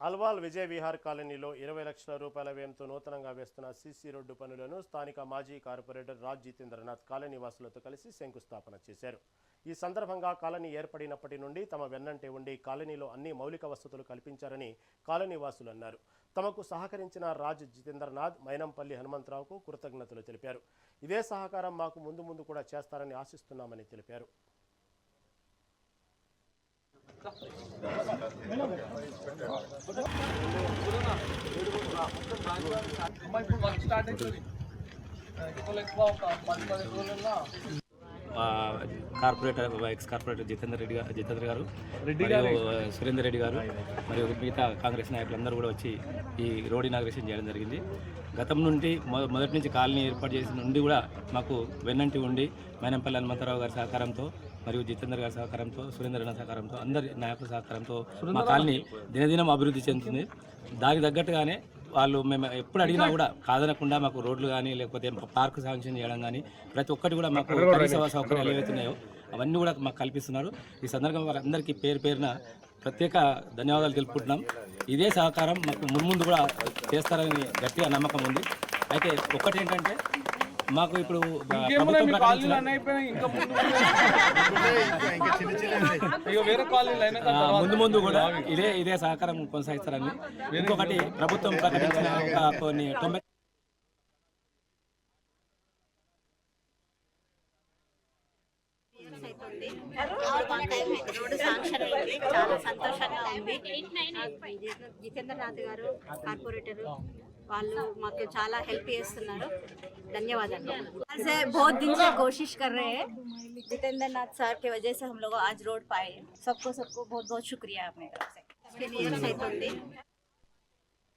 అల్వాల్ విజయ్ విహార్ కాలనీలో 20 లక్షల రూపాయల వ్యయంతో నూతనంగా వేస్తున్న సీసీ రోడ్డు పనులను స్థానిక మాజీ కార్పొరేటర్ రాజ్ జితేంద్రనాథ్ కాలనీ వాసులతో కలిసి శంకుస్థాపన చేశారు. ఈ సందర్భంగా కాలనీ ఏర్పడినప్పటి నుండి తమ వెన్నంటే ఉండి కాలనీలో అన్ని మౌలిక వసతులు కల్పించారని కాలనీ వాసులు అన్నారు. తమకు సహకరించిన రాజ్ జితేంద్రనాథ్, మైనంపల్లి హనుమంతరావుకు కృతజ్ఞతలు తెలిపారు. ఇదే సహకారం మాకు ముందు కూడా చేస్తారని ఆశిస్తున్నామని తెలిపారు. కార్పొరేటర్ ఎక్స్ కార్పొరేటర్ జితేంద్ర గారు సురేందర్ రెడ్డి గారు మరియు మిగతా కాంగ్రెస్ నాయకులందరూ కూడా వచ్చి ఈ రోడ్ ఇనాగ్రేషన్ చేయడం జరిగింది. గతం నుండి మొదటి నుంచి కాలనీ ఏర్పాటు చేసిన నుండి కూడా మాకు వెన్నంటి ఉండి మైనంపల్లి హనుమంతరావు గారి సహకారంతో మరియు జితేంద్ర గారి సహకారంతో, సురేందర్ రెడ్డి సహకారంతో, అందరి నాయకుల సహకారంతో మా కాలనీ దినదినం అభివృద్ధి చెందుతుంది. దానికి తగ్గట్టుగానే వాళ్ళు మేము ఎప్పుడు అడిగినా కూడా కాదనకుండా మాకు రోడ్లు కానీ లేకపోతే పార్క్ శాంక్షన్ చేయడం కానీ ప్రతి ఒక్కటి కూడా మాకు కనీస సౌకర్యాలు ఏవైతున్నాయో అవన్నీ కూడా మాకు కల్పిస్తున్నారు. ఈ సందర్భంగా వారందరికీ పేరున ప్రత్యేక ధన్యవాదాలు తెలుపుకుంటున్నాం. ఇదే సహకారం మాకు ముందు కూడా చేస్తారని గట్టిగా నమ్మకం ఉంది. అయితే ఒక్కటి ఏంటంటే మాకు ఇప్పుడు ముందు కూడా ఇదే సహకారం కొనసాగిస్తారని. ఇంకొకటి ప్రభుత్వం ప్రకటించిన కొన్ని 90 రోడ్డు శాంక్షన్ అయింది. చాలా సంతోషంగా ఉంది. జితేంద్రనాథ్ గారు కార్పొరేటర్ వాళ్ళు మాకు చాలా हेल्प చేస్తున్నారు. धन्यवाद। से बहुत दिन से कोशिश कर रहे हैं। जितेंद्र नाथ सर के वजह से हम लोग आज रोड पाए। सबको बहुत बहुत शुक्रिया अपने तरफ से।